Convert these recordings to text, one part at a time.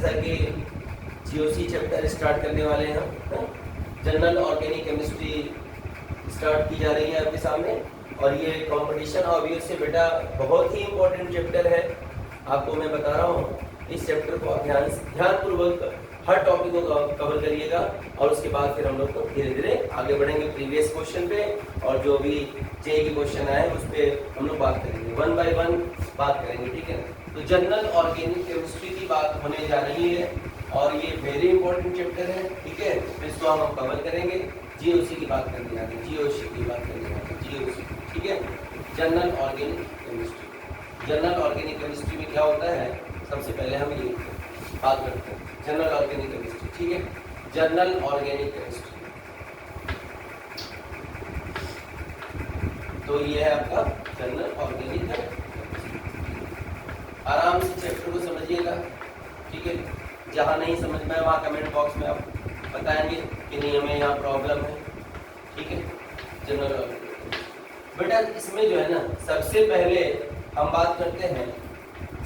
जैसा कि GOC chapter start करने वाले हैं हम। जनरल ऑर्गेनिक केमिस्ट्री स्टार्ट की जा रही है आपके सामने, और ये कंपटीशन ऑब्वियस से बेटा बहुत ही इंपॉर्टेंट चैप्टर है। आपको मैं बता रहा हूँ, इस चैप्टर को ध्यानपूर्वक हर टॉपिक को कवर करिएगा, और उसके बाद फिर हम लोग तो धीरे धीरे आगे बढ़ेंगे प्रीवियस क्वेश्चन पे, और जो भी जेईई के क्वेश्चन आए उस पर हम लोग बात करेंगे, 1 बाय 1 बात करेंगे, ठीक है। तो जनरल ऑर्गेनिक केमिस्ट्री की बात होने जा रही है, और ये वेरी इंपॉर्टेंट चैप्टर है, ठीक है। इसको हम कवर करेंगे। जीओसी की बात करनी है, जीओसी की बात करनी है, जीओसी, ठीक है। General organic chemistry, general organic chemistry में क्या होता है, सबसे पहले हम ये बात करते हैं जनरल ऑर्गेनिक केमिस्ट्री, ठीक है। जनरल ऑर्गेनिक केमिस्ट्री, तो ये है आपका जनरल ऑर्गेनिक केमिस्ट्री। आराम से चैप्टर को समझिएगा, ठीक है। जहाँ नहीं समझ में वहाँ कमेंट बॉक्स में आप बताएंगे कि नहीं हमें यहाँ प्रॉब्लम है, ठीक है। जनरल ऑर्गेनिक बेटा इसमें जो है ना, सबसे पहले हम बात करते हैं,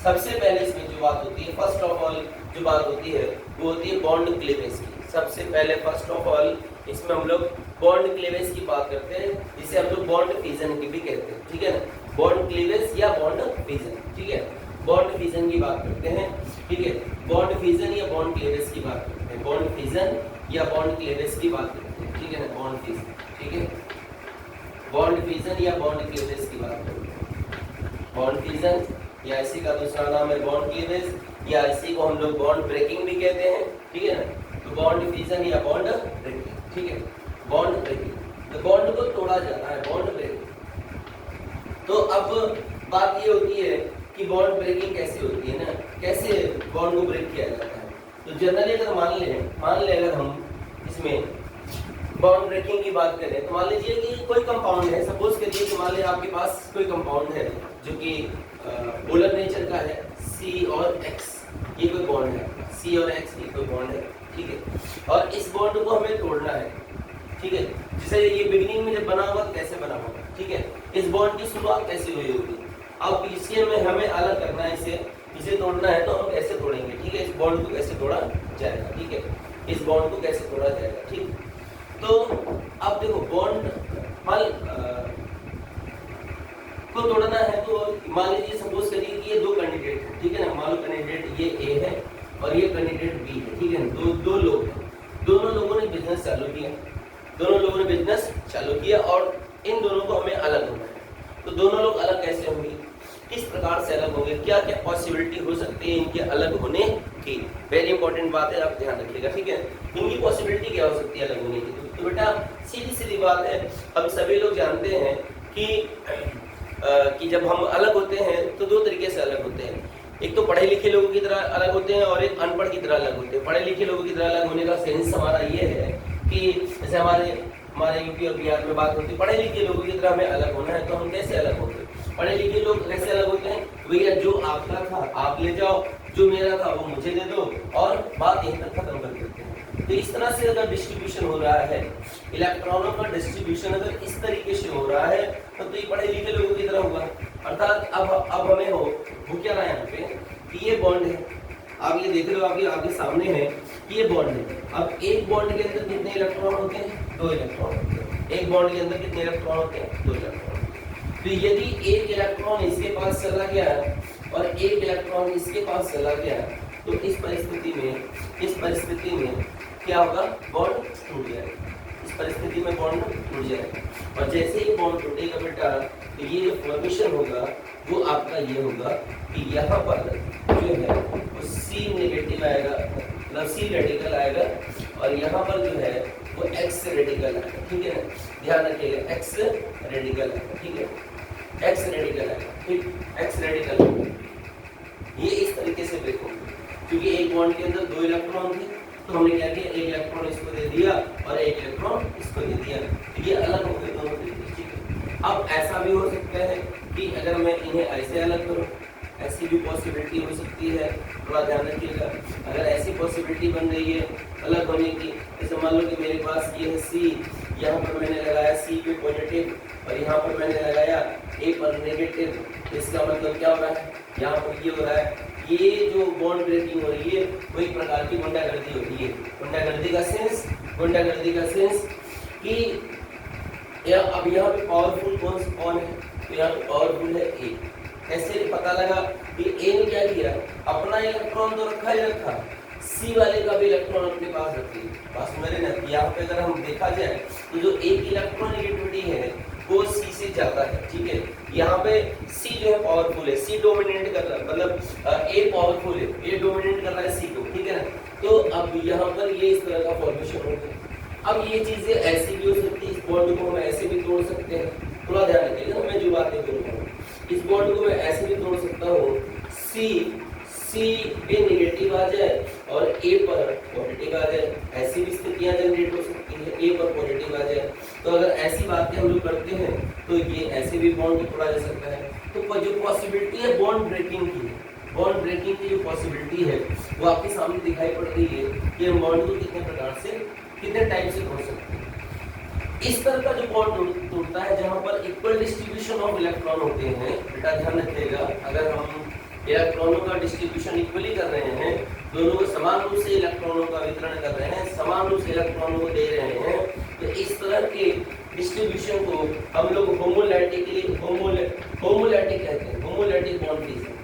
सबसे पहले इसमें जो बात होती है, फर्स्ट ऑफ ऑल जो बात होती है वो होती है बॉन्ड क्लीवेज की। सबसे पहले फर्स्ट ऑफ ऑल इसमें हम लोग बॉन्ड क्लीवेज की बात करते हैं, जिसे हम लोग बॉन्ड फिजन की भी कहते हैं, ठीक है ना। बॉन्ड क्लीवेज या बॉन्ड फिजन, ठीक है। बॉन्ड फिजन की बात करते हैं, ठीक है। बॉन्ड फिजन या बॉन्ड क्लीवेज की बात करते हैं, बॉन्ड फिजन या बॉन्ड क्लीवेज की बात करते हैं, ठीक है ना। बॉन्ड फिजन, ठीक है। बॉन्ड फिजन या बॉन्ड क्लीवेज की बात करते हैं। बॉन्ड फिजन या इसी का दूसरा नाम है बॉन्ड क्लीवेज, या इसी को हम लोग बॉन्ड ब्रेकिंग भी कहते हैं, ठीक है ना। तो बॉन्ड फिजन या बॉन्ड ब्रेकिंग, ठीक है। बॉन्ड ब्रेकिंग, तो बॉन्ड को तोड़ा जाता है, बॉन्ड ब्रेकिंग। तो अब बात ये होती है कि बॉन्ड ब्रेकिंग कैसे होती है ना, कैसे बॉन्ड को ब्रेक किया जाता है। तो जनरली अगर मान ले अगर हम इसमें बॉन्ड ब्रेकिंग की बात करें, तो मान लीजिए कि कोई कंपाउंड है, सपोज करिए कि मान लीजिए आपके पास कोई कंपाउंड है जो कि पोलर नेचर का है, C और X, ये कोई बॉन्ड है, C और X ये कोई बॉन्ड है, ठीक है। और इस बॉन्ड को हमें तोड़ना है, ठीक है। जैसे ये बिगिनिंग में जब बना होगा तो कैसे बना होगा, ठीक है। इस बॉन्ड की शुरुआत कैसे हुई होगी, अब इसके में हमें अलग करना है, इसे तोड़ना है, तो हम कैसे तोड़ेंगे, ठीक है। इस बॉन्ड को कैसे तोड़ा जाएगा, ठीक है। इस बॉन्ड को कैसे तोड़ा जाएगा, ठीक। तो अब देखो बॉन्ड को तोड़ना है, तो मान लीजिए सपोज करिए कि ये दो कैंडिडेट है, ठीक है ना। मान लो कैंडिडेट ये A है और ये कैंडिडेट B है, ठीक है। दो लोग हैं, दोनों लोगों ने बिजनेस चालू किया, और इन दोनों को हमें अलग होना है। तो दोनों लोग अलग कैसे होंगे, किस प्रकार से अलग होंगे, क्या क्या पॉसिबिलिटी हो सकती है इनके अलग होने की, वेरी इंपॉर्टेंट बात है, आप ध्यान रखिएगा, ठीक है। इनकी पॉसिबिलिटी क्या हो सकती है अलग होने की। तो बेटा सीधी बात है, हम सभी लोग जानते हैं कि जब हम अलग होते हैं तो दो तरीके से अलग होते हैं। एक तो पढ़े लिखे लोगों की तरह अलग होते हैं, और एक अनपढ़ की तरह अलग होते हैं। पढ़े लिखे लोगों की तरह अलग होने का सेंस हमारा ये है कि जैसे हमारे यूपी और बिहार में बात होती है, पढ़े लिखे लोगों की तरह हमें अलग होना है, तो हम कैसे अलग होते हैं। पढ़े लिखे लोग कैसे अलग होते हैं, भैया जो आपका था आप ले जाओ, जो मेरा था वो मुझे दे दो, और बात यहीं तक खत्म कर देते हैं। तो इस तरह से अगर डिस्ट्रीब्यूशन हो रहा है, इलेक्ट्रॉनों का डिस्ट्रीब्यूशन अगर इस तरीके से हो रहा है, तो ये पढ़े लिखे लोगों की तरह होगा। अर्थात अब हमें हो क्या रहा है यहाँ पे कि ये बॉन्ड है, आप ये देख रहे हो, आपके सामने है, ये बॉन्ड है। अब एक बॉन्ड के अंदर कितने इलेक्ट्रॉन होते हैं, 2 इलेक्ट्रॉन होते हैं। एक बॉन्ड के अंदर कितने इलेक्ट्रॉन होते हैं, 2 इलेक्ट्रॉन। तो यदि एक इलेक्ट्रॉन इसके पास चला गया और एक इलेक्ट्रॉन इसके पास चला गया, तो इस परिस्थिति में क्या होगा, बॉन्ड टूट जाएगा। इस परिस्थिति में बॉन्ड टूट जाएगा, और जैसे ही बॉन्ड टूटेगा बेटा, तो ये जो फॉर्मेशन होगा वो आपका ये होगा कि यहाँ पर जो है वो C नेगेटिव आएगा, मतलब C रेडिकल आएगा, और यहाँ पर जो है वो X रेडिकल आएगा, ठीक है ना। ध्यान रखिएगा, X रेडिकल आएगा, ठीक है। X रेडिकल आएगा, ठीक, X रेडिकल ये इस तरीके से ब्रेक होगा, क्योंकि एक बॉन्ड के अंदर 2 इलेक्ट्रॉन थे, तो हमने क्या किया, एक इलेक्ट्रॉन इसको दे दिया और एक इलेक्ट्रॉन इसको दे दिया, ये अलग हो गए दोनों तरीके, ठीक है। अब ऐसा भी हो सकता है कि अगर मैं इन्हें ऐसे अलग करूं, ऐसी भी पॉसिबिलिटी हो सकती है, थोड़ा ध्यान रखिएगा। अगर ऐसी पॉसिबिलिटी बन रही है अलग होने की, जैसे मान लो कि मेरे पास ये है C, यहाँ पर मैंने लगाया C पे पॉजिटिव, और यहाँ पर मैंने लगाया A पर नेगेटिव, इसका मतलब क्या हो रहा है, यहाँ पर ये हो रहा है ये जो बॉन्ड ब्रेकिंग हो रही है वो एक प्रकार की गुंडागर्दी होती है। गुंडागर्दी का सेंस कि अब यहाँ पे पावरफुल कौन है, तो यहाँ पे पावरफुल है ए। ऐसे पता लगा कि ए ने क्या किया, अपना इलेक्ट्रॉन तो रखा ही रखा, सी वाले का भी इलेक्ट्रॉन अपने पास रखी। बस मेरे ना यहाँ पे अगर हम देखा जाए तो जो एक इलेक्ट्रॉन नेगेटिविटी है वो सी से ज्यादा है, ठीक है। यहाँ पे सी जो है पावरफुल है, सी डोमिनेट कर रहा है, मतलब ए पावरफुल है, ए डोमिनेट कर रहा है सी को, ठीक है ना। तो अब यहाँ पर ये इस तरह का फॉर्मेशन होता है। अब ये चीजें ऐसी भी हो सकती है, इस बॉन्ड को हम ऐसे भी तोड़ सकते हैं, थोड़ा ध्यान रखिएगा मैं जो बातें करूँगा। इस बॉन्ड को मैं ऐसे भी तोड़ सकता हूँ, सी पे नेगेटिव आ जाए और ए पर पॉजिटिव आ जाए, ऐसी भी स्थितियां जनरेट हो सकती है, ए पर पॉजिटिव आ जाए। तो अगर ऐसी बातें हम लोग करते हैं तो ये ऐसे भी बॉन्ड को तोड़ा जा सकता है। तो जो पॉसिबिलिटी है बॉन्ड ब्रेकिंग की जो पॉसिबिलिटी है वो आपके सामने दिखाई पड़ रही है कि हम बॉन्ड को कितने प्रकार से, कितने टाइप से तोड़ सकते हैं। इस तरह का जो बॉन्ड टूटता है जहां पर इक्वल डिस्ट्रीब्यूशन ऑफ इलेक्ट्रॉन होते हैं, बेटा ध्यान रखिएगा, अगर हम इलेक्ट्रॉनों का डिस्ट्रीब्यूशन इक्वली कर रहे हैं, दोनों को समान रूप से इलेक्ट्रॉनों का वितरण कर रहे हैं, समान रूप से इलेक्ट्रॉनों को दे रहे हैं, तो इस तरह के डिस्ट्रीब्यूशन को हम लोग होमोलैटिक कहते हैं, homolytic bond fission.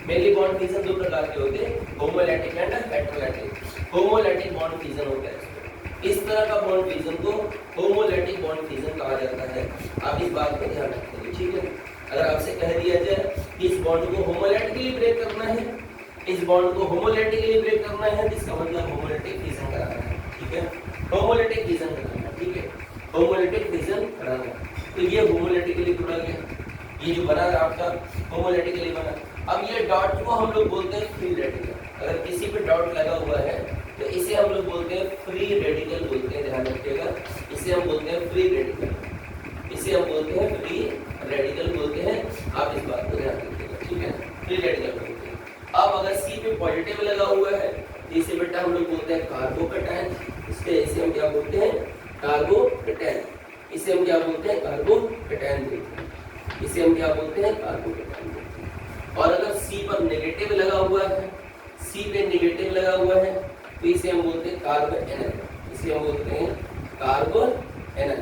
Mainly bond fission दो प्रकार के होते हैं, homolytic and heterolytic. Homolytic bond fission होता है, इस तरह का बॉन्ड फिजन को होमोलैटिक बॉन्ड फिजन कहा जाता है। आप इस बात को ध्यान रखेंगे, ठीक है। अगर आपसे कह दिया जाए कि इस बॉन्ड को होमोलैटिकली ब्रेक करना है, इस बॉन्ड को होमोलैटिकली ब्रेक करना है, इसका मतलब होमोलैटिक फिजन कराना है, ठीक है। होमोलैटिक फिजन कराना, ठीक है, होमोलैटिक फिजन कराना। तो ये होमोलैटिकली तोड़ा गया, ये जो बना आपका होमोलैटिकली बना। अब ये डॉट को हम लोग बोलते हैं फ्री रेडिकल। अगर किसी पे डॉट लगा हुआ है तो इसे हम लोग बोलते हैं फ्री रेडिकल बोलते हैं, ध्यान रखिएगा। इसे हम बोलते हैं फ्री रेडिकल, इसे हम बोलते हैं फ्री रेडिकल बोलते हैं। आप इस बात को ध्यान रखिएगा, ठीक है, फ्री रेडिकल बोलते हैं। अब अगर सी पे पॉजिटिव लगा हुआ है तो इसे बेटा हम लोग बोलते हैं कार्बोकैटायन। इसे हम क्या बोलते हैं, कार्बोकैटायन। इसे हम क्या बोलते हैं, कार्बोकैटायन बोलते हैं। इसे हम क्या बोलते हैं, कार्बोकैटायन बोलते हैं। और अगर सी पर नेगेटिव लगा हुआ है, सी पे नेगेटिव लगा हुआ है तो इसे हम बोलते हैं कार्बोएनायन। इसे हम बोलते हैं कार्बोएनायन,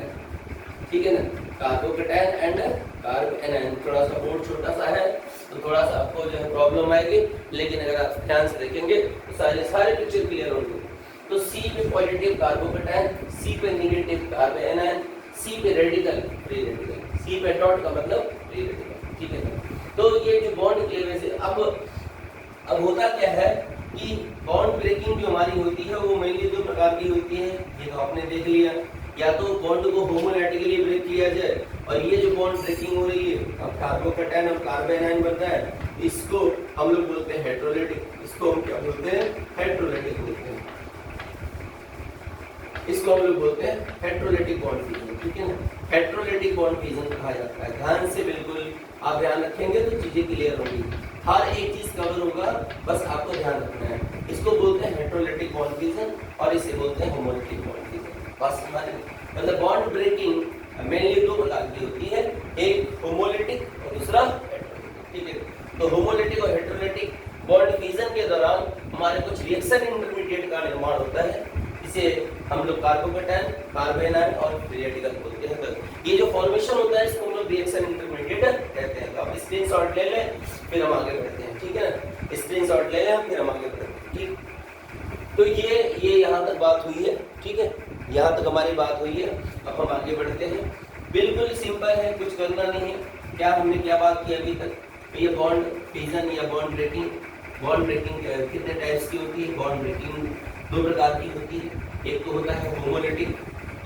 ठीक है ना, कार्बोकैटायन एंड कार्बोएनायन। थोड़ा सा बोर्ड छोटा सा है तो थोड़ा सा आपको जो है प्रॉब्लम आएगी, लेकिन अगर आप ध्यान से देखेंगे तो सारे पिक्चर क्लियर होंगे। तो सी पे पॉजिटिव कार्बोकैटायन, सी पे नेगेटिव कार्बोएनायन, सी पे रेडिकल फ्री रेडिकल, सी पे डॉट का मतलब फ्री रेडिकल, ठीक है। तो ये जो बॉन्ड क्लीवेज से अब होता क्या है कि बॉन्ड ब्रेकिंग जो हमारी होती है वो मेनली दो प्रकार की होती है। ये तो आपने देख लिया, या तो बॉन्ड को होमोलैटिकली ब्रेक किया जाए, और ये जो बॉन्ड ब्रेकिंग हो रही है, अब कार्बोकैटायन और कार्बोएनायन बनता है, इसको हम लोग बोलते हैं हेटेरोलेटिक। इसको हम क्या बोलते हैं, हेटेरोलेटिक बोलते हैं। इसको हम लोग बोलते हैं हेटेरोलेटिक बॉन्ड फिजन, ठीक है ना। हेटेरोलेटिक बॉन्ड फिजन कहा जाता है। ध्यान से बिल्कुल आप ध्यान रखेंगे तो चीजें क्लियर होंगी, हर एक चीज कवर होगा, बस आपको ध्यान रखना है। इसको बोलते हैं हेटेरोलेटिक बॉन्ड फिजन और इसे बोलते हैं होमोलैटिक बॉन्ड फिजन। बस मतलब बॉन्ड ब्रेकिंग मेनली दो प्रकार की होती है, एक होमोलैटिक और दूसरा हेटेरोलेटिक, ठीक है। तो होमोलैटिक और हेटेरोलेटिक बॉन्ड फिजन के दौरान हमारे कुछ रिएक्शन इंटरमीडिएट का निर्माण होता है, इसे हम लोग कार्बोकैटायन, कार्बोएनायन और फ्री रेडिकल बोलते हैं। तो ये जो फॉर्मेशन होता है इसको हम लोग रिएक्शन इंटरमीडिएट कहते हैं। तो आप स्क्रीनशॉट ले लें, फिर हम आगे बढ़ते हैं, ठीक है ना। स्क्रीनशॉट ले लें, फिर हम आगे बढ़ते हैं, ठीक। तो ये यहाँ तक बात हुई है, ठीक है, यहाँ तक हमारी बात हुई है। अब हम आगे बढ़ते हैं, बिल्कुल सिंपल है, कुछ करना नहीं है। क्या हमने क्या बात की अभी तक, ये बॉन्ड फिजन या बॉन्ड ब्रेकिंग कितने टाइप्स की होती है। बॉन्ड ब्रेकिंग दो प्रकार की होती है, एक तो होता है होमोलैटिक,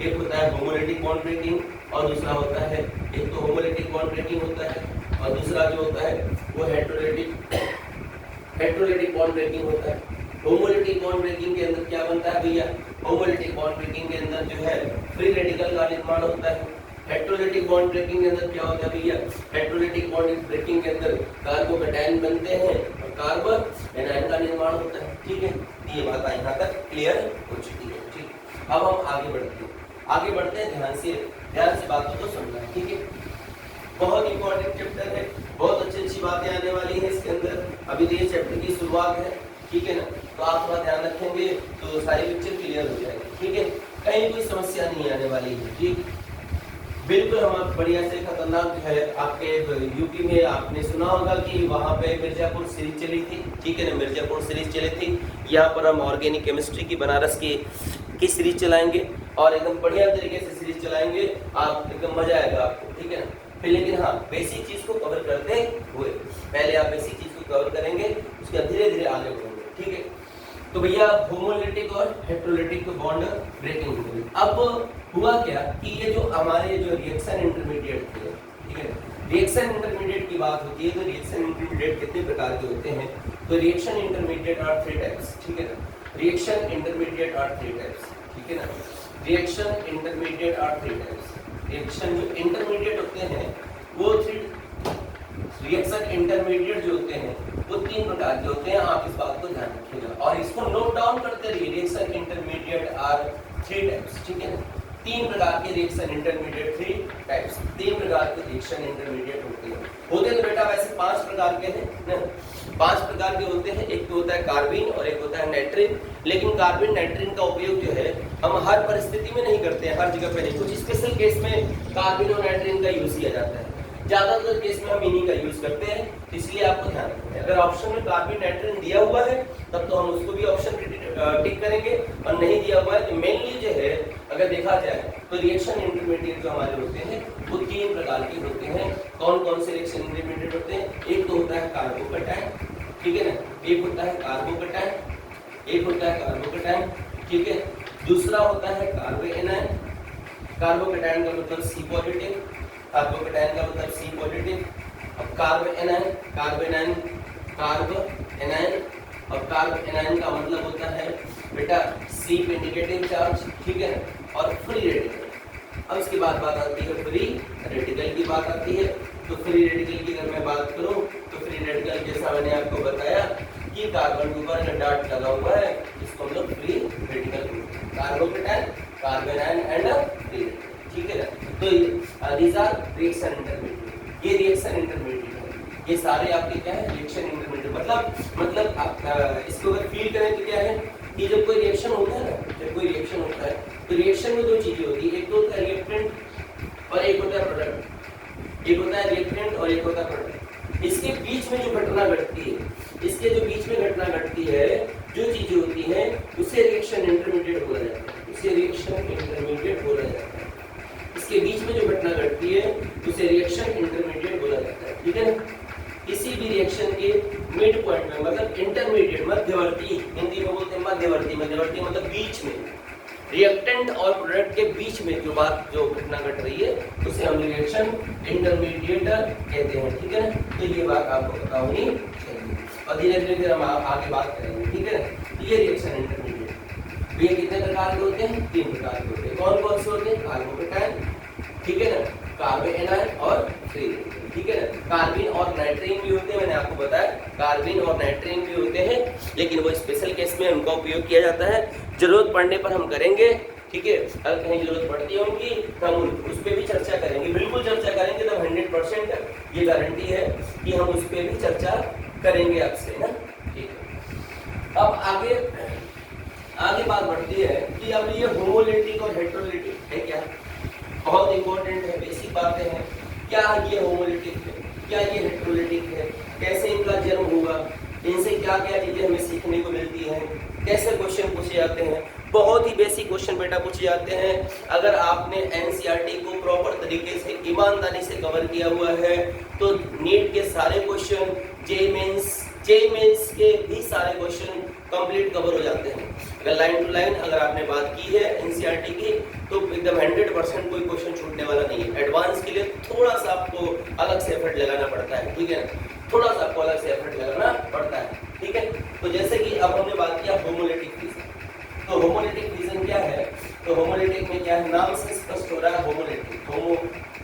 एक होता है होमोलैटिक बॉन्ड ब्रेकिंग, और दूसरा होता है, एक तो होमोलैटिक बॉन्ड ब्रेकिंग होता है और दूसरा जो होता है वो हेटेरोलेटिक बॉन्ड ब्रेकिंग होता है। होमोलैटिक बॉन्ड ब्रेकिंग के अंदर क्या बनता है भैया, होमोलैटिक बॉन्ड ब्रेकिंग के अंदर जो है फ्री रेडिकल का निर्माण होता है। हेटेरोलेटिक बॉन्ड ब्रेकिंग के अंदर क्या होता है भैया, हेटेरोलेटिक बॉन्ड ब्रेकिंग के अंदर कार्बोकैटायन बनते हैं और कार्बोएनायन का निर्माण होता है, ठीक है। ये बात यहाँ तक क्लियर हो चुकी है, ठीक। अब हम आगे बढ़ते हैं, ध्यान से बातों को सुनना है, ठीक है। बहुत इंपॉर्टेंट चैप्टर है, बहुत अच्छी अच्छी बातें आने वाली हैं इसके अंदर। अभी तो ये चैप्टर की शुरुआत है, ठीक है ना, तो आप थोड़ा ध्यान रखेंगे तो सारी पिक्चर क्लियर हो जाएगी, ठीक है, कहीं कोई समस्या नहीं आने वाली है। ठीक, बिल्कुल हम बढ़िया से खतरनाक है। आपके यूपी में आपने सुना होगा कि वहाँ पे मिर्जापुर सीरीज चली थी, ठीक है ना, मिर्जापुर सीरीज चली थी। यहाँ पर हम ऑर्गेनिक केमिस्ट्री की बनारस की सीरीज चलाएंगे और एकदम बढ़िया तरीके से सीरीज चलाएंगे, आप एकदम मजा आएगा आपको, ठीक है ना। फिर लेकिन हाँ, बेसिक चीज को कवर करते हुए पहले आप बेसिक चीज को कवर करेंगे, उसके बाद धीरे धीरे आगे बढ़ेंगे, ठीक है। तो भैया होमोलिटिक और हेटेरोलिटिक बॉन्ड ब्रेकिंग हुई। अब हुआ क्या कि ये जो हमारे जो रिएक्शन इंटरमीडिएट थे, ठीक है, रिएक्शन इंटरमीडिएट की बात होती है तो रिएक्शन इंटरमीडिएट कितने प्रकार के होते हैं? तो रिएक्शन इंटरमीडिएट आर 3 टाइप्स, ठीक है ना, रिएक्शन इंटरमीडिएट आर 3 टाइप्स, ठीक है ना, reaction intermediate are 3 types. Reaction जो इंटरमीडिएट होते हैं वो रिएक्शन इंटरमीडिएट जो होते हैं वो 3 प्रकार के होते हैं, आप इस बात को ध्यान रखिएगा और इसको नोट डाउन करते रहिए। रिएक्शन इंटरमीडिएट आर 3 टाइप्स, ठीक है ना, 3 प्रकार के रिएक्शन इंटरमीडिएट 3 टाइप्स, 3 प्रकार के रिएक्शन इंटरमीडिएट होते हैं। होते तो बेटा वैसे 5 प्रकार के हैं ना, 5 प्रकार के होते हैं। एक तो होता है कार्बिन और एक होता है नाइट्रिन, लेकिन कार्बिन नाइट्रिन का उपयोग जो है हम हर परिस्थिति में नहीं करते हैं, हर जगह पे नहीं, कुछ स्पेशल केस में कार्बिन और नाइट्रिन का यूज किया जाता है, ज्यादातर केस में हम इन्हीं का यूज करते हैं, इसलिए आपको ध्यान रखना है। अगर ऑप्शन में कार्बिन नाइट्रिन दिया हुआ है तब तो हम उसको भी ऑप्शन टिक करेंगे, और नहीं दिया हुआ है तो मेनली जो है अगर देखा जाए तो रिएक्शन इंटरमीडिएट जो हमारे होते हैं वो 3 प्रकार के होते हैं। कौन कौन से रिएक्शन इंटरमीडिएट होते हैं? एक तो होता है कार्बोकैटायन, ठीक है ना, एक होता है कार्बोकैटायन, एक होता है कार्बोकैटायन, ठीक है, दूसरा होता है कार्बोएनायन। कार्बोकैटायन का मतलब सी पॉजिटिव, कार्बोकैटायन का मतलब सी पॉजिटिव। अब कार्बोएनायन, कार्बोएनायन, कार्बोएनायन, और कार्बोएनायन का मतलब होता है बेटा सी पे नेगेटिव चार्ज, ठीक है, और फ्री रेडिकल। अब इसके बाद बात आती है फ्री रेडिकल की बात आती है। तो फ्री रेडिकल की अगर मैं बात करूं तो फ्री रेडिकल जैसा मैंने आपको बताया कि कार्बन के ऊपर डॉट लगा हुआ है, इसको हम लोग free radical, carbocation, कार्बोएनायन and free radical, ठीक है ना। तो दीज आर रिएक्शन इंटरमीडिएट, ये रिएक्शन इंटरमीडिएट है, ये सारे आपके क्या है रिएक्शन इंटरमीडिएट। मतलब आप इसको अगर फील करें तो क्या है कि जब कोई रिएक्शन होता है ना, जब कोई रिएक्शन होता है तो रिएक्शन में 2 चीजें होती है, एक तो होता है रिएक्टेंट और एक होता है प्रोडक्ट। एक होता है रिएक्टेंट और एक होता है प्रोडक्ट। इसके बीच में जो घटना घटती है, इसके जो बीच में घटना घटती है, जो चीजें होती हैं उसे रिएक्शन इंटरमीडिएट बोला जाता है, उसे रिएक्शन इंटरमीडिएट बोला जाता है। इसके बीच में जो घटना घटती है उसे रिएक्शन इंटरमीडिएट बोला जाता है, ठीक है ना। किसी भी रिएक्शन के मिड पॉइंट में मतलब इंटरमीडिएट, मध्यवर्ती, हिंदी में बोलते हैं मध्यवर्ती, मध्यवर्ती मतलब बीच में, रिएक्टेंट और प्रोडक्ट के बीच में जो घटना घट रही है उसे हम रिएक्शन इंटरमीडिएट कहते हैं, ठीक है ना। तो ये बात आपको पता होनी चाहिए और धीरे धीरे हम आगे बात करेंगे, ठीक है ना। ये रिएक्शन इंटरमीडिएट ये कितने प्रकार के होते हैं? 3 प्रकार के होते हैं। कौन कौन से होते हैं? कार्बोकैटायन, ठीक है ना, कार्बोएनायन और फ्री रेडिकल, ठीक है ना। कार्बिन और नाइट्रिन भी होते हैं, मैंने आपको बताया कार्बिन और नाइट्रिन भी होते हैं, लेकिन वो स्पेशल केस में उनका उपयोग किया जाता है, जरूरत पड़ने पर हम करेंगे, ठीक है। अगर कहीं जरूरत पड़ती है उनकी तो हम उस पर भी चर्चा करेंगे, बिल्कुल चर्चा करेंगे, तो 100% ये गारंटी है कि हम उस पर भी चर्चा करेंगे आपसे ना, ठीक है। अब आगे बात बढ़ती है कि अब ये होमोलिटिक और हेटेरोलिटिक है क्या, बहुत इंपॉर्टेंट है, बेसिक बातें हैं। क्या ये होमोलिटिक है, क्या ये हेटेरोलिटिक है, कैसे इनका जन्म हुआ, इनसे क्या क्या चीजें हमें सीखने को मिलती हैं, कैसे क्वेश्चन पूछे जाते हैं। बहुत ही बेसिक क्वेश्चन बेटा पूछे जाते हैं। अगर आपने एनसीईआरटी को प्रॉपर तरीके से ईमानदारी से कवर किया हुआ है तो नीट के सारे क्वेश्चन, जेईई मेंस के भी सारे क्वेश्चन कंप्लीट कवर हो जाते हैं। अगर लाइन टू लाइन अगर आपने बात की है एनसीईआरटी की तो एकदम 100% कोई क्वेश्चन छूटने वाला नहीं है। एडवांस के लिए थोड़ा सा आपको अलग से एफर्ट लगाना पड़ता है, ठीक है, थोड़ा सा आपको अलग से एफर्ट लगाना पड़ता है, ठीक है। तो जैसे कि अब हमने बात किया होमोलिटिक फिजन, तो होमोलिटिक फिजन क्या है? तो होमोलिटिक में क्या है, नाम से स्पष्ट हो रहा है, होमोलिटिक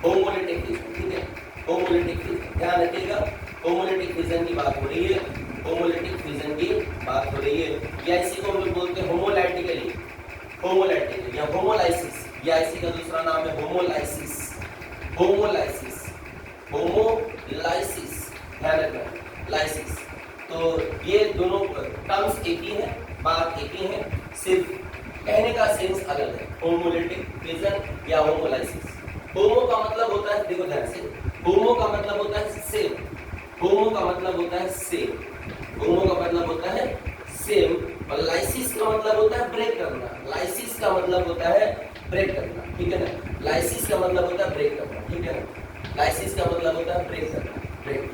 होमोलिटिक फिजन, ठीक है, होमोलिटिक फिजन, ध्यान रखिएगा। होमोलिटिक फिजन की बात हो रही है, होमोलिटिक फिजन की बात हो रही है, या इसी को हम लोग बोलते हैं होमोलाइटिकली, होमोलाइटिकली या होमोलाइसिस, या इसी का दूसरा नाम है होमोलाइसिस, होमोलाइसिस, होमोलाइसिस, ध्यान रखना, लाइसिस। तो ये दोनों टर्म्स एक ही है, बात एक ही है, सिर्फ कहने का सेंस अलग है, होमोलिटिक फिजन या होमोलाइसिस। होमो का मतलब होता है, देखो ध्यान से, होमो का मतलब होता है सेम, होमो का मतलब होता है सेम, होमो का मतलब होता है सेम, और लाइसिस का मतलब होता है ब्रेक करना, लाइसिस का मतलब होता है ब्रेक करना, ठीक है ना, लाइसिस का मतलब होता है ब्रेक करना, ठीक है ना, लाइसिस का मतलब होता है ब्रेक करना, ब्रेक,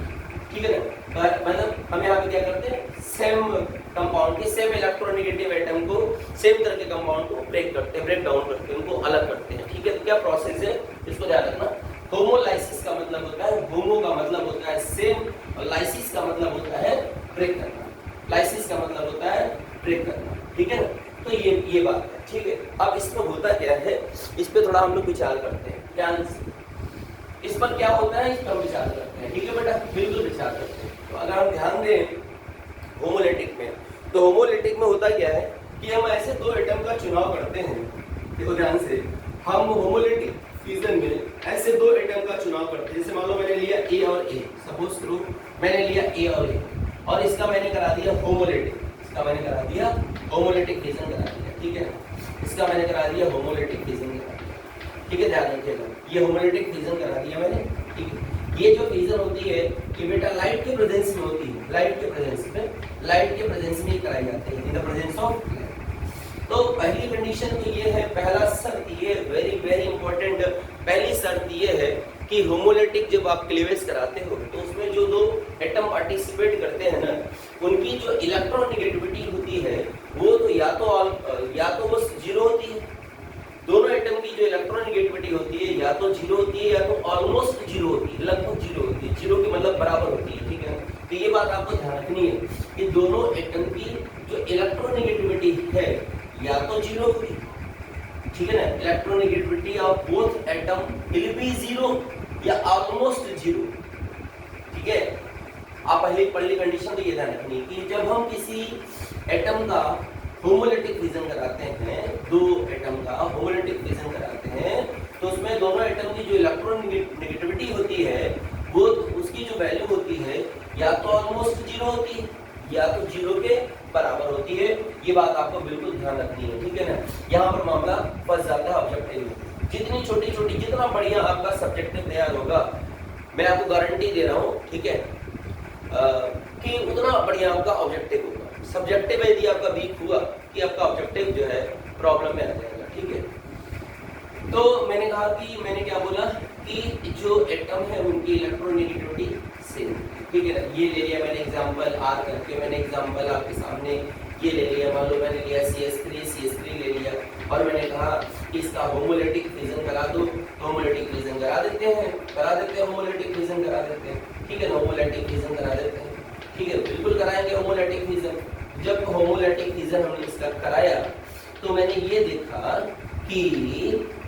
ठीक है ना। मतलब हम यहाँ पे क्या करते हैं, सेम कंपाउंड के सेम इलेक्ट्रोनेगेटिव एटम को, सेम तरह के कंपाउंड को ब्रेक करते हैं, ब्रेक डाउन करते हैं, उनको अलग करते हैं, ठीक है। तो क्या प्रोसेस है, इसको ध्यान रखना। होमोलाइसिस का मतलब होता है, होमो का मतलब होता है सेम, और लाइसिस का मतलब होता है ब्रेक करना, लाइसिस का मतलब होता है ब्रेक करना, ठीक है ना। तो ये बात है, ठीक है। अब इसमें होता क्या है, इस पे थोड़ा हम लोग विचार करते हैं, ध्यान से, इस पर क्या होता है, इस पर विचार करते हैं, ठीक है बेटा, बिल्कुल विचार करते हैं। तो अगर हम ध्यान दें होमोलिटिक में, तो होमोलिटिक में होता क्या है कि हम ऐसे दो एटम का चुनाव करते हैं, देखो ध्यान से, हम होमोलिटिक फ्यूजन में ऐसे दो एटम का चुनाव करते हैं, जैसे मान लो मैंने लिया ए और ए, सपोज करो मैंने लिया ए और ए, और इसका मैंने करा दिया होमोलिटिक, इसका मैंने करा दिया होमोलिटिक फ्यूजन करा दिया, ठीक है, इसका मैंने करा दिया होमोलिटिक फ्यूजन करा दिया, ठीक है, ध्यान रखिएगा, ये होमोलिटिक फ्यूजन करा दिया मैंने, ठीक है। ये जो फ्यूजन होती है कि बेटा लाइट के प्रेजेंस में होती है, लाइट के प्रेजेंस में, लाइट के प्रेजेंस में कराई जाती है, इन द प्रेजेंस ऑफ लाइट। तो पहली कंडीशन तो ये है, पहला शर्त ये वेरी वेरी इंपॉर्टेंट, पहली शर्त ये है कि होमोलिटिक जब आप क्लीवेज कराते हो तो उसमें जो दो एटम पार्टिसिपेट करते हैं ना, उनकी जो इलेक्ट्रोनेगेटिविटी होती है वो तो या तो वो जीरो होती है, दोनों एटम की जो इलेक्ट्रोनेगेटिविटी होती है या तो जीरो होती है या तो ऑलमोस्ट जीरो होती है, लगभग जीरो होती है, जीरो के मतलब बराबर होती है, ठीक है। तो ये बात आपको ध्यान रखनी है कि दोनों एटम की जो इलेक्ट्रोनेगेटिविटी है या तो जीरो होगी, ठीक है ना, electronegativity of both atom will be zero या ऑलमोस्ट जीरो, ठीक है। आप पहली कंडीशन तो ये ध्यान रखनी कि जब हम किसी एटम का होमोलिटिक फ्यूजन कराते हैं, दो एटम का होमोलिटिक फ्यूजन कराते हैं, तो उसमें दोनों एटम की जो इलेक्ट्रोनेगेटिविटी होती है वो उसकी जो वैल्यू होती है या तो ऑलमोस्ट जीरो होती है या तो जीरो के बराबर होती है, ये बात आपको बिल्कुल ध्यान रखनी है, ठीक है ना। यहाँ पर मामला फंस जाता है ऑब्जेक्टिव में, जितनी छोटी छोटी, जितना बढ़िया आपका सब्जेक्टिव तैयार होगा, मैं आपको गारंटी दे रहा हूँ, ठीक है, कि उतना बढ़िया आपका ऑब्जेक्टिव होगा। सब्जेक्टिव यदि आपका वीक हुआ कि आपका ऑब्जेक्टिव जो है प्रॉब्लम में आ जाएगा, ठीक है। तो मैंने कहा कि मैंने क्या बोला कि जो एटम है उनकी इलेक्ट्रोनेगेटिविटी सेम, ठीक है ना। ये ले लिया मैंने एग्जांपल आर करके, मैंने एग्जांपल आपके सामने ये ले लिया, मान लो मैंने लिया CH3 ले लिया, और मैंने कहा कि इसका होमोलिटिक फ्यूजन करा दो, होमोलिटिक फ्यूजन करा देते हैं, होमोलिटिक फ्यूजन करा देते हैं, ठीक है ना, होमोलिटिक फ्यूजन करा देते हैं, ठीक है, बिल्कुल कराएंगे होमोलिटिक फ्यूजन। जब होमोलिटिक फ्यूजन हमने इसका कराया तो मैंने ये देखा कि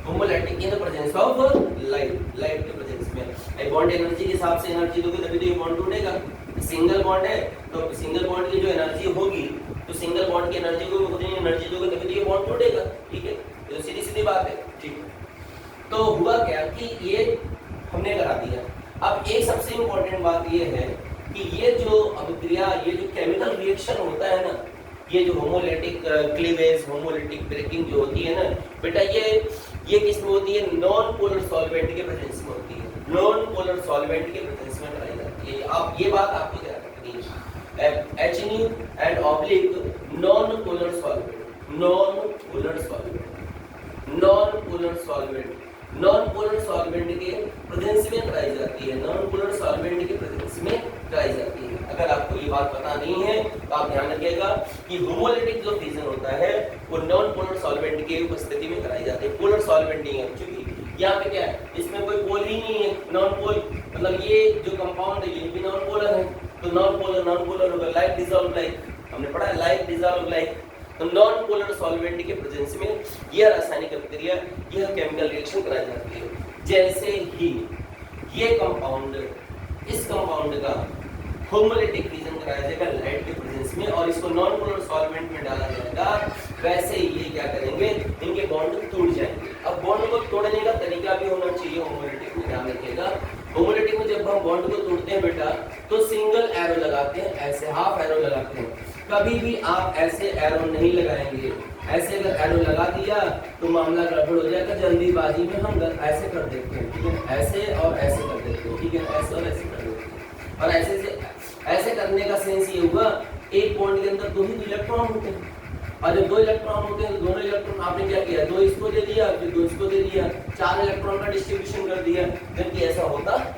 homolytic in the presence of light, light के प्रेजेंस में बॉन्ड एनर्जी के हिसाब से एनर्जी दोगे तभी तो ये बॉन्ड टूटेगा। सिंगल बॉन्ड है तो सिंगल बॉन्ड की जो एनर्जी होगी, तो सिंगल बॉन्ड की एनर्जी को उतनी एनर्जी दोगे तभी तो ये बॉन्ड टूटेगा, ठीक है, तो सीधी सीधी बात है, ठीक है। तो हुआ क्या कि ये हमने करा दिया। अब एक सबसे इम्पोर्टेंट बात ये है कि ये जो अभिक्रिया, ये जो केमिकल रिएक्शन होता है ना, ये जो होमोलिटिक क्लीवेज, होमोलिटिक ब्रेकिंग जो होती है ना बेटा, ये किस में होती है, नॉन पोलर सॉल्वेंट के प्रेजेंस में होती है, नॉन पोलर सॉल्वेंट के प्रेजेंस में कराई जाती है। आप ये बात आपको ध्यान रखनी है, HNU and oblique non polar solvent, non polar solvent, non polar solvent, non polar solvent के प्रेजेंस में कराई जाती है, नॉन पोलर सॉल्वेंट के प्रेजेंस में कराई जाती है। अगर आपको ये बात पता नहीं है तो आप ध्यान रखिएगा कि होमोलिटिक जो फ्यूजन होता है वो नॉन पोलर सॉल्वेंट की उपस्थिति में कराई जाती है, पोलर सॉल्वेंट नहीं है, क्योंकि यहाँ पे क्या है, इसमें कोई पोल ही नहीं है, नॉन पोल, मतलब ये जो कंपाउंड है ये भी नॉन पोलर है, तो नॉन पोलर होगा, लाइक डिसॉल्व लाइक, हमने पढ़ा है लाइक डिसॉल्व लाइक। तो नॉन पोलर सॉल्वेंट के प्रेजेंस में यह रासायनिक अभिक्रिया, यह केमिकल रिएक्शन कराई जाती है। जैसे ही ये कंपाउंड, इस कंपाउंड का होमोलिटिक फ्यूजन कराया जाएगा लाइट के प्रेजेंस में और इसको नॉन पोलर सॉल्वेंट में डाला जाएगा, वैसे ही ये क्या करेंगे, इनके बॉन्ड टूट जाएंगे। अब बॉन्ड को तोड़ने का तरीका भी होना चाहिए होमोलिटिक में, ध्यान रखिएगा। होमोलिटिक में जब हम बॉन्ड को तोड़ते हैं बेटा तो सिंगल एरो लगाते हैं, ऐसे हाफ एरो लगाते हैं। कभी भी आप ऐसे एरो नहीं लगाएंगे। ऐसे अगर एरो लगा दिया तो मामला गड़बड़ हो जाएगा। जल्दीबाजी में हम ऐसे कर देते हैं, ठीक है, ऐसे और ऐसे कर देते हैं, ठीक है, ऐसे और ऐसे कर देते हैं। और ऐसे करने का सेंस ये हुआ, एक बॉन्ड के अंदर दो ही इलेक्ट्रॉन होते हैं, और जब दो इलेक्ट्रॉन होते हैं तो दोनों इलेक्ट्रॉन आपने क्या किया, दो इसको दे दिया, फिर दो इसको दे दिया, 4 इलेक्ट्रॉन का डिस्ट्रीब्यूशन कर दिया। जबकि ऐसा होता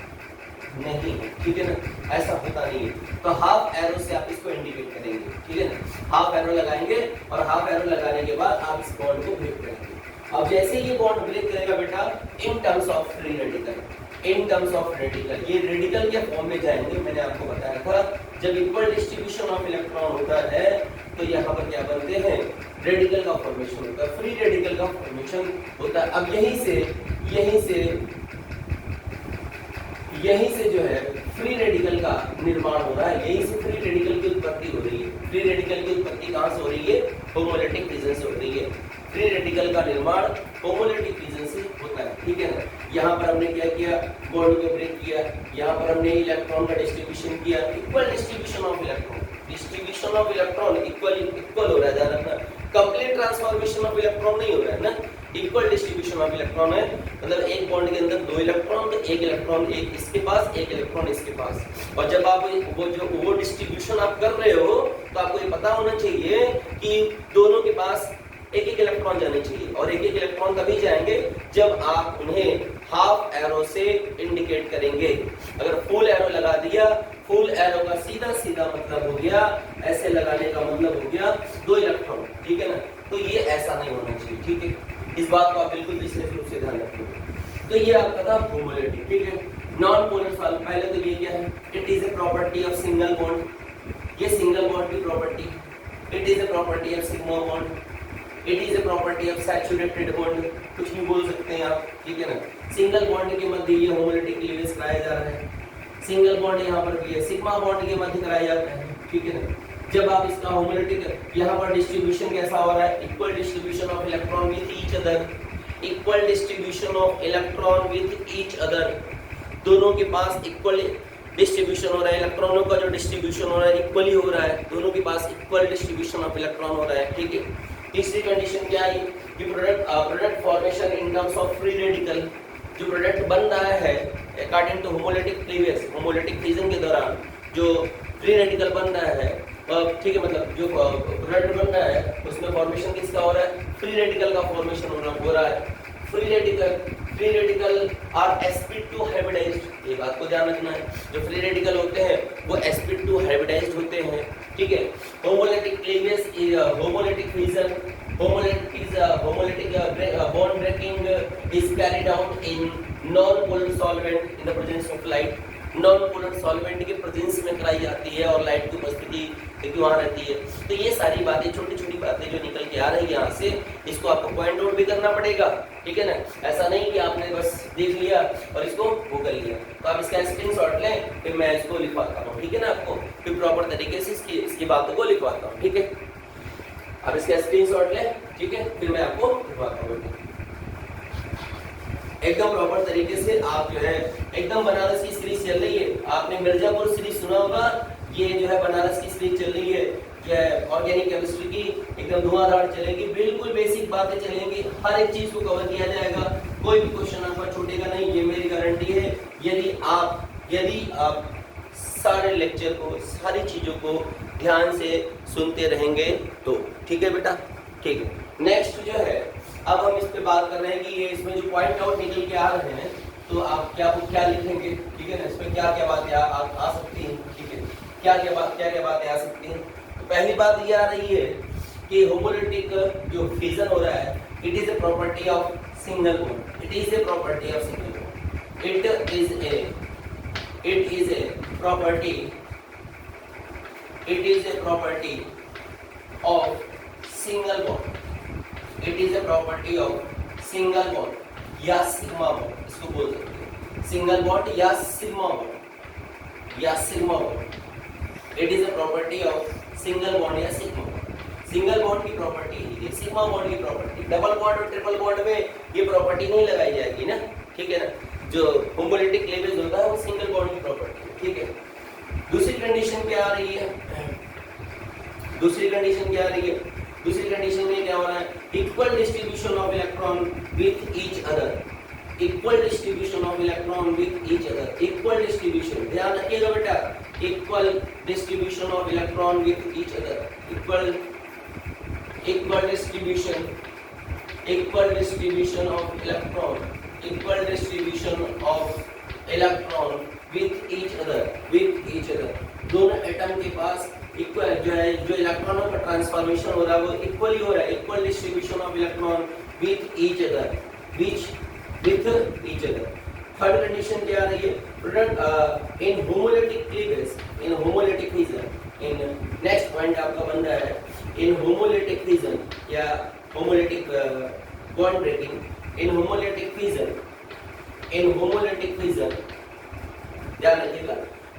नहीं, ठीक है ना, ऐसा होता नहीं है। तो हाफ एरो से आप इसको इंडिकेट करेंगे, ठीक है ना, हाफ एरो लगाएंगे और हाफ एरो लगाने के बाद आप इस बॉन्ड को ब्रेक करेंगे। अब जैसे ये बॉन्ड ब्रेक करेगा बेटा, इन terms of free radical, in terms of radical, ये रेडिकल के फॉर्म में जाएंगे। मैंने आपको बताया था जब इक्वल डिस्ट्रीब्यूशन ऑफ इलेक्ट्रॉन होता है तो यहाँ पर क्या बनते हैं, रेडिकल का फॉर्मेशन होता है, फ्री रेडिकल का फॉर्मेशन होता है। अब यहीं से जो है फ्री रेडिकल का निर्माण हो रहा है, यहीं से फ्री रेडिकल की उत्पत्ति हो रही है। फ्री रेडिकल की उत्पत्ति कहाँ से हो रही है, होमोलैटिक फिजन से हो रही है। फ्री रेडिकल का निर्माण होमोलैटिक फिजन से होता है, ठीक है ना। यहाँ पर हमने क्या किया, बॉन्ड को ब्रेक किया, यहाँ पर हमने इलेक्ट्रॉन का डिस्ट्रीब्यूशन किया, equal distribution of electron, distribution of electron equal हो रहा है, ध्यान रखना, कंप्लीट ट्रांसफॉर्मेशन ऑफ इलेक्ट्रॉन नहीं हो रहा है ना, इक्वल डिस्ट्रीब्यूशन ऑफ इलेक्ट्रॉन है। मतलब एक बॉन्ड के अंदर दो इलेक्ट्रॉन, तो एक इलेक्ट्रॉन एक इसके पास, एक इलेक्ट्रॉन इसके पास। और जब आप वो डिस्ट्रीब्यूशन आप कर रहे हो तो आपको ये पता होना चाहिए कि दोनों के पास एक एक इलेक्ट्रॉन जाने चाहिए, और एक एक इलेक्ट्रॉन तभी जाएंगे जब आप उन्हें हाफ एरो से इंडिकेट करेंगे। अगर फुल एरो लगा दिया, फुल एरो का सीधा सीधा मतलब हो गया, ऐसे लगाने का मतलब हो गया दो इलेक्ट्रॉन, ठीक है ना। तो ये ऐसा नहीं होना चाहिए, ठीक है, इस बात को आप बिल्कुल विशेष रूप से ध्यान रखिए। तो ये आपका था होमोलैटिक, ठीक है। नॉन पोलर सॉल्व, पहले तो ये क्या है, it is a property of single bond, ये सिंगल बॉन्ड की property, it is a property of sigma bond, it is a property of saturated bond, कुछ भी बोल सकते हैं आप, ठीक है ना। सिंगल बॉन्ड के मध्य ये होमोलैटिक क्लीवेज कराया जा रहा है, सिंगल बॉन्ड यहाँ पर भी है, सिग्मा बॉन्ड के मध्य कराया जाता है, ठीक है ना। जब आप इसका होमोलैटिक यहाँ पर डिस्ट्रीब्यूशन कैसा हो रहा है, equal distribution of electron with each other, equal distribution of electron with each other, दोनों के पास इक्वल डिस्ट्रीब्यूशन हो रहा है, इलेक्ट्रॉनों का जो डिस्ट्रीब्यूशन हो रहा है इक्वली हो रहा है, दोनों के पास इक्वल डिस्ट्रीब्यूशन ऑफ इलेक्ट्रॉन हो रहा है, ठीक है। तीसरी कंडीशन क्या है कि product formation in terms of free radical, जो प्रोडक्ट बन रहा है according to होमोलैटिक cleavage, homolytic fission के दौरान जो फ्री रेडिकल बन रहा है, ठीक है, मतलब जो प्रोडक्ट बन रहा है उसमें फॉर्मेशन किसका हो रहा है, फ्री रेडिकल का फॉर्मेशन हो रहा है। Free radical are sp2 hybridised, ये बात को ध्यान रखना है, जो फ्री रेडिकल होते हैं वो sp2 हाइब्रिडाइज्ड होते हैं, ठीक है। Homolytic cleavage, homolytic fission, homolytic bond breaking is carried out in non polar solvent in the presence of light, non polar solvent के प्रेजेंस में कराई जाती है और लाइट की उपस्थिति वहाँ रहती है। तो ये सारी बातें, छोटी छोटी बातें जो निकल के आ रही है यहाँ से, इसको आपको पॉइंट आउट भी करना पड़ेगा, ठीक है ना। ऐसा नहीं कि आपने बस देख लिया और इसको वो कर लिया। तो आप इसका स्क्रीनशॉट लें, फिर मैं इसको लिखवाता हूँ, ठीक है ना, आपको फिर प्रॉपर तरीके से इसकी बातों को लिखवाता हूँ, ठीक है। आप इसका स्क्रीनशॉट लें, ठीक है, फिर मैं आपको लिखवाता हूँ एकदम प्रॉपर तरीके से। आप जो है एकदम बनारस की सीरीज चल रही है, आपने मिर्जापुर सीरीज सुना होगा, ये जो है बनारस की सीरीज चल रही है, जो है ऑर्गेनिक केमिस्ट्री की, एकदम धुआंधार चलेगी, बिल्कुल बेसिक बातें चलेंगी, हर एक चीज को कवर किया जाएगा, कोई भी क्वेश्चन आपका छूटेगा नहीं, ये मेरी गारंटी है। यदि आप सारे लेक्चर को, सारी चीजों को ध्यान से सुनते रहेंगे तो, ठीक है बेटा, ठीक है। नेक्स्ट जो है, अब हम इस पे बात कर रहे हैं कि ये इसमें जो पॉइंट आउट निकल के आ रहे हैं, तो आप क्या लिखेंगे, ठीक है ना, इसमें क्या क्या बातें आ सकती हैं, ठीक है, क्या क्या बातें आ सकती हैं। तो पहली बात ये आ रही है कि होमोलैटिक जो फिजन हो रहा है, it is a property of single bond, it is a property of single bond, it is a property of single bond, it is a property of single bond या सिग्मा बॉन्ड, इसको बोल सकते हैं single bond या sigma bond, या sigma bond. It is a property of single bond या sigma bond. Single bond की property है ये, सिग्मा बॉन्ड की प्रॉपर्टी। डबल बॉन्ड और ट्रिपल बॉन्ड में ये प्रॉपर्टी नहीं लगाई जाएगी ना, ठीक है ना। जो होमोलैटिक क्लीवेज होता है वो सिंगल बॉन्ड की प्रॉपर्टी है, ठीक है। कंडीशन क्या आ रही है? दूसरी कंडीशन क्या आ रही है? दूसरी कंडीशन में क्या हो रहा है? Equal distribution of electron with each other, equal distribution of electron with each other, equal distribution, ध्यान रखिएगा बेटा, equal distribution of electron with each other, equal distribution, equal distribution of electron, equal distribution of electron with each other, with each other, दोनों atom के पास equal जो है, जो इलेक्ट्रॉनों का ट्रांसफॉर्मेशन हो रहा है वो इक्वली हो रहा है, equal distribution of electron with each other, with each other. Third condition क्या आ रही है? Product in homolytic cleavage, in homolytic fission, in next point आपका बन रहा है इन होमोलिटिक फिजन या homolytic bond breaking, in homolytic fission, in homolytic fission, ध्यान रखिएगा,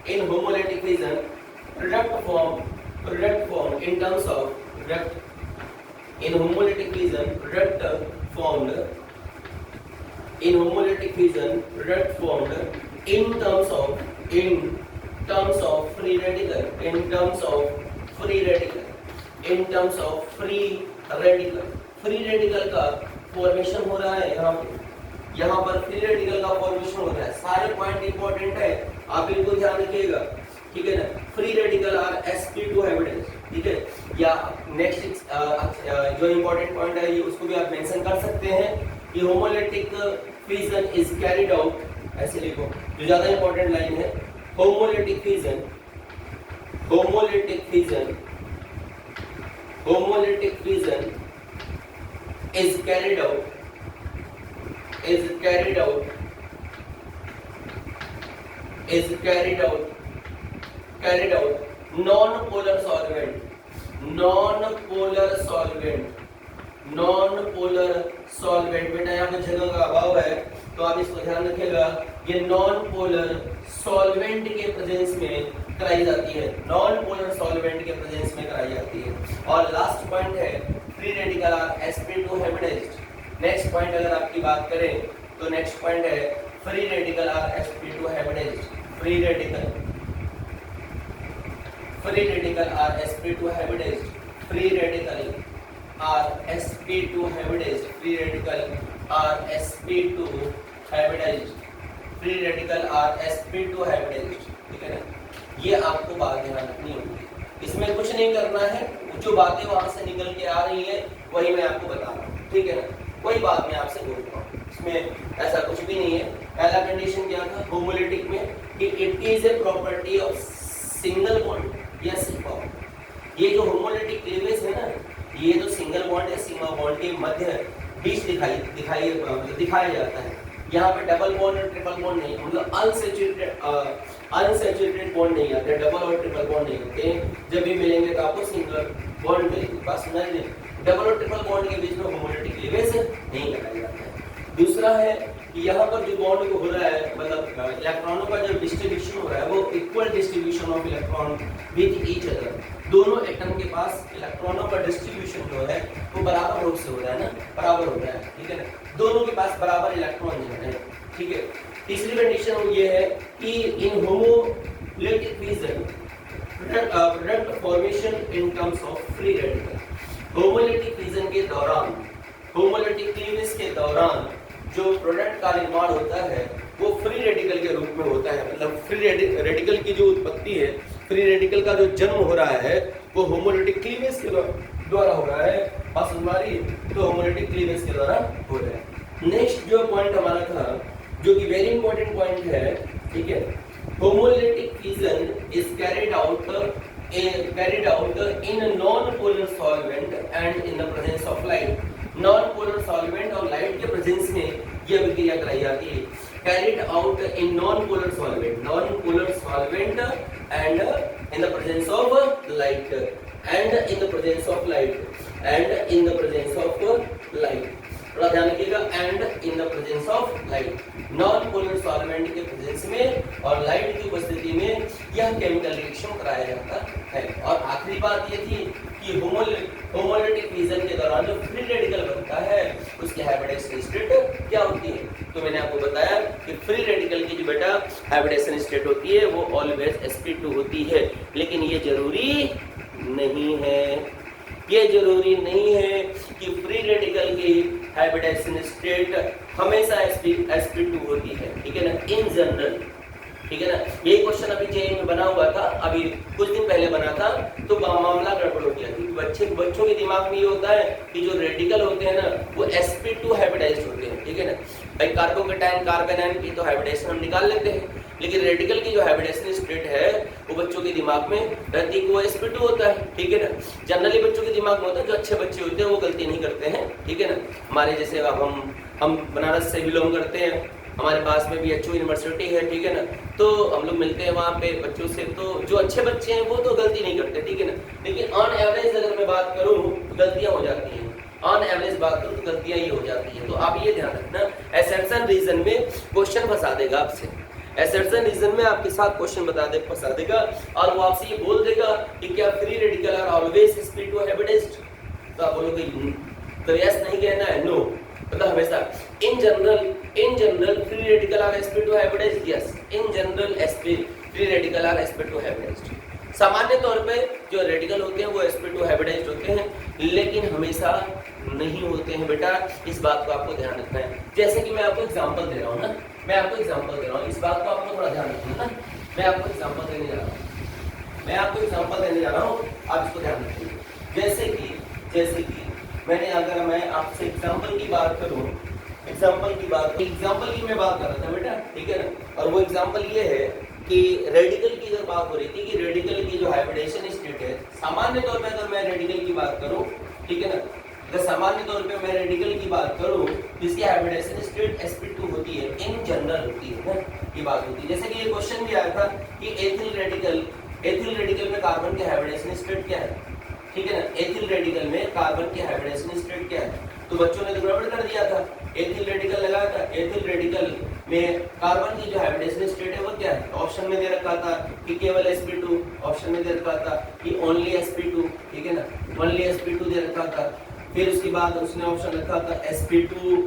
in homolytic fission product form in terms of product, in homolytic fission product formed, in homolytic fission product formed in terms of free radical, in terms of free radical, in terms of free radical, free radical का formation हो रहा है यहाँ पर free radical का formation हो रहा है। सारे पॉइंट इंपॉर्टेंट है, आप इनको ध्यान रखिएगा, ठीक है ना। फ्री रेडिकल आर sp2 हैबिटेंस, ठीक है, या नेक्स्ट जो इंपॉर्टेंट पॉइंट है ये उसको भी आप मेंशन कर सकते हैं कि homolytic fission is carried out, ऐसे लिखो, जो ज्यादा इंपॉर्टेंट लाइन है, homolytic fission, homolytic fission, homolytic fission is carried out, is carried out, is carried out, carried out non-polar solvent, non-polar solvent, non-polar solvent, बेटा यहाँ पे जगह का अभाव है तो आप इसको ध्यान रखिएगा, ये non-polar solvent के प्रेजेंस में कराई जाती है, non-polar solvent के प्रेजेंस में कराई जाती है। और लास्ट पॉइंट है free radical are sp2 hybridized. Next point अगर आपकी बात करें तो नेक्स्ट पॉइंट है free radical are sp2 hybridized, free radical, free radical are sp2 hybridized, free radical are sp2 hybridized, free radical are sp2 hybridized, free radical are sp2 hybridized, ठीक है ना। ये आपको बात ध्यान रखनी होगी, इसमें कुछ नहीं करना है, जो बातें वहां से निकल के आ रही है वही मैं आपको बता रहा हूँ, ठीक है ना, वही बात मैं आपसे बोल रहा हूँ, इसमें ऐसा कुछ भी नहीं है। पहला कंडीशन क्या था होमोलिटिक में कि it is a property of single bond या सिग्मा बॉन्ड। ये जो होमोलिटिक क्लीवेज है ना, ये जो सिंगल बॉन्ड है सिग्मा बॉन्ड के मध्य बीच दिखाया जाता है। यहाँ पे डबल बॉन्ड और ट्रिपल बॉन्ड नहीं, मतलब अनसैचुरेटेड बॉन्ड नहीं आते, डबल और ट्रिपल बॉन्ड नहीं होते, जब भी मिलेंगे तो आपको सिंगल बॉन्ड मिलेंगे, बस सुना ही। डबल और ट्रिपल बॉन्ड के बीच में होमोलिटिक क्लीवेज नहीं लगाया जाता है। दूसरा है कि यहाँ पर जो बॉन्ड हो रहा है, मतलब इलेक्ट्रॉनों का जो डिस्ट्रीब्यूशन हो रहा है वो equal distribution of electron with each other, दोनों एटम के पास इलेक्ट्रॉनों का डिस्ट्रीब्यूशन जो है वो बराबर रूप से हो रहा है ना, बराबर हो रहा है, ठीक है ना, दोनों के पास बराबर इलेक्ट्रॉन है, ठीक है। तीसरी कंडीशन ये है कि in homolytic fission product formation in terms of free radical, homolytic fission के दौरान, होमोलिटिक क्लीवेज के दौरान जो प्रोडक्ट का निर्माण होता है वो फ्री रेडिकल के रूप में होता है, मतलब फ्री रेडिकल की जो उत्पत्ति है, फ्री रेडिकल का जो जन्म हो रहा है वो होमोलिटिक क्लीवेज के द्वारा हो रहा है, बस हमारी तो होमोलिटिक क्लीवेज के द्वारा हो रहा है। नेक्स्ट जो पॉइंट हमारा था, जो कि वेरी इंपॉर्टेंट पॉइंट है, ठीक है, homolytic fission is carried out in a non-polar solvent and in the presence of light, non-polar solvent और light के presence में यह अभिक्रिया कराई जाती है। carried out in non-polar solvent and in the presence of light, and in the presence of light, and in the presence of light, थोड़ा ध्यान रखिएगा, and in the presence of light, non polar solvent के presence में और light की उपस्थिति में यह केमिकल रिएक्शन कराया जाता है। और आखिरी बात ये थी कि होमोलिटिक फिजन के दौरान जो फ्री रेडिकल बनता है उसकी हाइब्रिडाइजेशन स्टेट क्या होती है। तो मैंने आपको बताया कि फ्री रेडिकल की जो बेटा हाइब्रिडाइजेशन स्टेट होती है वो ऑलवेज sp2 होती है, लेकिन ये जरूरी नहीं है, ये जरूरी नहीं है कि फ्री रेडिकल की हाइब्रिडाइजेशन स्टेट हमेशा sp2 होती है, ठीक है ना, इन जनरल, ठीक है ना। ये क्वेश्चन अभी जेईई में बना हुआ था, अभी कुछ दिन पहले बना था, तो मामला गड़बड़ हो गया क्योंकि बच्चों के दिमाग में ये होता है कि जो रेडिकल होते हैं ना वो sp2 हाइब्रिडाइज्ड होते हैं, ठीक है ना। भाई कार्बोकेटायन कार्बेनाइन की तो हाइब्रिडाइजेशन हम निकाल लेते हैं, लेकिन रेडिकल की जो हाइब्रिडाइजेशन स्टेट है वो बच्चों के दिमाग में रहती है, वो sp2 होता है, ठीक है ना। जनरली बच्चों के दिमाग में होता है, जो अच्छे बच्चे होते हैं वो गलती नहीं करते हैं, ठीक है ना। हमारे जैसे अब हम बनारस से बिलोंग करते हैं, हमारे पास में भी एचओ यूनिवर्सिटी है, ठीक है ना, तो हम लोग मिलते हैं वहाँ पे बच्चों से, तो जो अच्छे बच्चे हैं वो तो गलती नहीं करते, ठीक है ना। लेकिन ऑन एवरेज अगर मैं बात करूँ तो गलतियाँ हो जाती हैं, ऑन एवरेज बात करूँ तो गलतियाँ ही हो जाती हैं। तो आप ये ध्यान रखना, असर्शन रीजन में क्वेश्चन फंसा देगा आपसे, असर्शन रीजन में आपके साथ क्वेश्चन फंसा देगा और वो आपसे ये बोल देगा कि क्या free radical are always sp2 hybridized, तो आप बोलोगे तो यस नहीं कहना है, नो, मतलब हमेशा in general free radical are sp2 hybridized, yes in general free radical are sp2 hybridized. सामान्य तौर पे जो रेडिकल होते हैं वो sp2 हाइब्रिडाइज्ड होते हैं, लेकिन हमेशा नहीं होते हैं बेटा, इस बात को आपको ध्यान रखना है। जैसे कि मैं आपको एग्जांपल दे रहा हूँ ना, मैं आपको एग्जांपल दे रहा हूँ, इस बात को आपको थोड़ा ध्यान रखना है ना, मैं आपको एग्जांपल देने जा रहा हूँ, आप इसको ध्यान रखिए। जैसे कि मैं आपसे एग्जांपल की बात करूं, एग्जांपल की मैं बात कर रहा था बेटा, ठीक है ना। और वो एग्जांपल ये है कि रेडिकल की अगर बात हो रही थी कि रेडिकल की जो हाइब्रिडाइजेशन स्टेट है, सामान्य तौर पे अगर मैं रेडिकल की बात करूं, ठीक है ना, अगर सामान्य तौर पे मैं रेडिकल की बात करूं जिसकी हाइब्रिडाइजेशन स्टेट sp2 होती है, इन जनरल होती है ना, ये बात होती है। जैसे कि ये क्वेश्चन भी आया था कि एथिल रेडिकल में कार्बन की हाइब्रिडाइजेशन स्टेट क्या है, ठीक है ना, एथिल रेडिकल में कार्बन की हाइब्रिडाइजेशन स्टेट क्या है, तो बच्चों ने तो गड़बड़ कर दिया था, एथिल रेडिकल लगाया था, एथिल रेडिकल में कार्बन की जो हाइब्रिडाइजेशन स्टेट है वो क्या है, ऑप्शन में दे रखा था कि केवल sp2, ऑप्शन में दे रखा था कि ओनली sp2, ठीक है ना, ओनली sp2 दे रखा था। फिर उसके बाद उसने ऑप्शन रखा था sp2,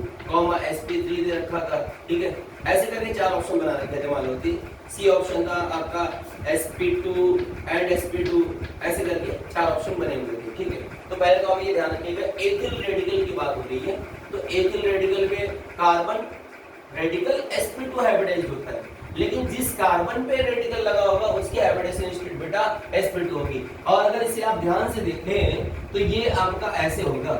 sp3 दे रखा था, ठीक है। ऐसे करके 4 ऑप्शन बना रखे थे, मालूम होती सी ऑप्शन था आपका sp2 एंड sp2, ऐसे करके 4 ऑप्शन बने हुए थे, ठीक है। तो पहले तो आप ये ध्यान रखिएगा, एथिल रेडिकल की बात हो रही है, तो एथिल रेडिकल में कार्बन रेडिकल sp2 हाइब्रिडाइज्ड होता है, लेकिन जिस कार्बन पे रेडिकल लगा होगा उसकी हाइब्रिडाइजेशन स्टेट बेटा sp2 होगी। और अगर इसे आप ध्यान से देखें तो ये आपका ऐसे होगा,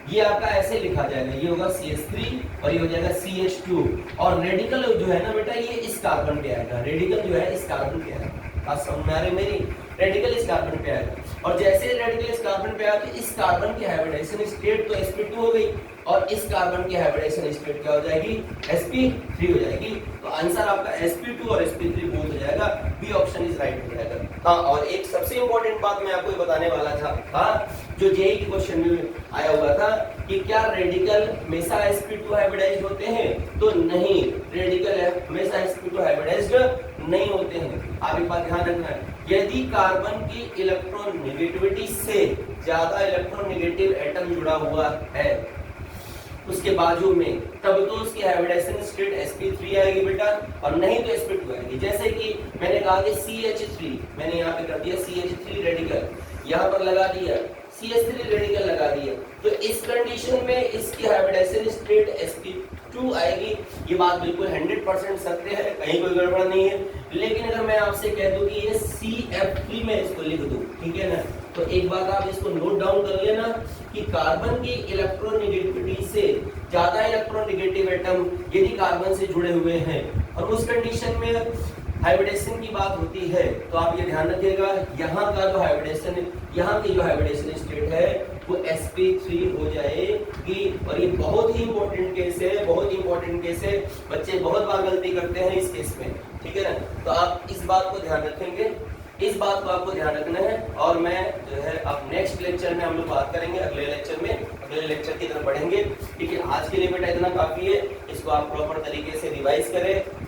ये आपका ऐसे लिखा जाएगा, ये होगा CH3 और ये हो जाएगा CH2, और रेडिकल जो है ना बेटा ये इस कार्बन पे आएगा, रेडिकल जो है इस कार्बन पे आएगा, बात समझ में आ रही मेरी, रेडिकल इस कार्बन पे आएगा, और जैसे रेडिकल इस कार्बन पे आया तो इस कार्बन की हाइब्रिडाइजेशन स्टेट तो sp2 हो गई, और इस कार्बन की हाइब्रिडाइजेशन स्टेट क्या हो जाएगी, sp3 हो जाएगी। तो आंसर आपका sp2 और sp3 बोथ हो जाएगा, बी ऑप्शन इज राइट हो जाएगा। हाँ, और एक सबसे इंपॉर्टेंट बात मैं आपको बताने वाला था, जो जेईई के क्वेश्चन में आया हुआ था कि क्या रेडिकल हमेशा sp2 हाइब्रिडाइज्ड होते हैं, तो नहीं, रेडिकल हमेशा sp2 हाइब्रिडाइज्ड नहीं होते हैं। आप एक बात ध्यान रखना है, यदि कार्बन की इलेक्ट्रॉन नेगेटिविटी से ज्यादा इलेक्ट्रॉन नेगेटिव एटम जुड़ा हुआ है उसके बाजू में, तब तो उसकी हाइब्रिडाइजेशन स्टेट sp3 आएगी बेटा, और नहीं तो sp2 आएगी। जैसे कि मैंने कहा कि CH3, मैंने यहाँ पे कर दिया CH3 रेडिकल, यहाँ पर लगा दिया CH3 रेडिकल लगा दिया, तो इस कंडीशन में इसकी हाइब्रिडाइजेशन स्टेट sp2 आएगी। ये बात बिल्कुल 100% सत्य है, कहीं कोई गड़बड़ नहीं है। लेकिन अगर मैं आपसे कह दूं कि ये CF3 में इसको लिख दूं, ठीक है ना, तो एक बात आप इसको नोट डाउन कर लेना कि कार्बन की इलेक्ट्रॉन नेगेटिविटी से ज्यादा इलेक्ट्रॉन नेगेटिव एटम यदि कार्बन से जुड़े हुए हैं और उस कंडीशन में हाइब्रिडेशन की बात होती है, तो आप ये ध्यान रखिएगा यहाँ का जो हाइब्रिडेशन, यहाँ की जो हाइब्रिडेशन स्टेट है वो sp3 हो जाएगी। और ये बहुत ही इंपॉर्टेंट केस है, बहुत इंपॉर्टेंट केस है, बच्चे बहुत बार गलती करते हैं इस केस में, ठीक है ना। तो आप इस बात को ध्यान रखेंगे, इस बात को आपको ध्यान रखना है। और मैं जो है अब नेक्स्ट लेक्चर में हम लोग बात करेंगे, अगले लेक्चर की तरफ बढ़ेंगे, ठीक है। आज के लिए बेटा इतना काफी है, इसको आप प्रॉपर तरीके से रिवाइज करें।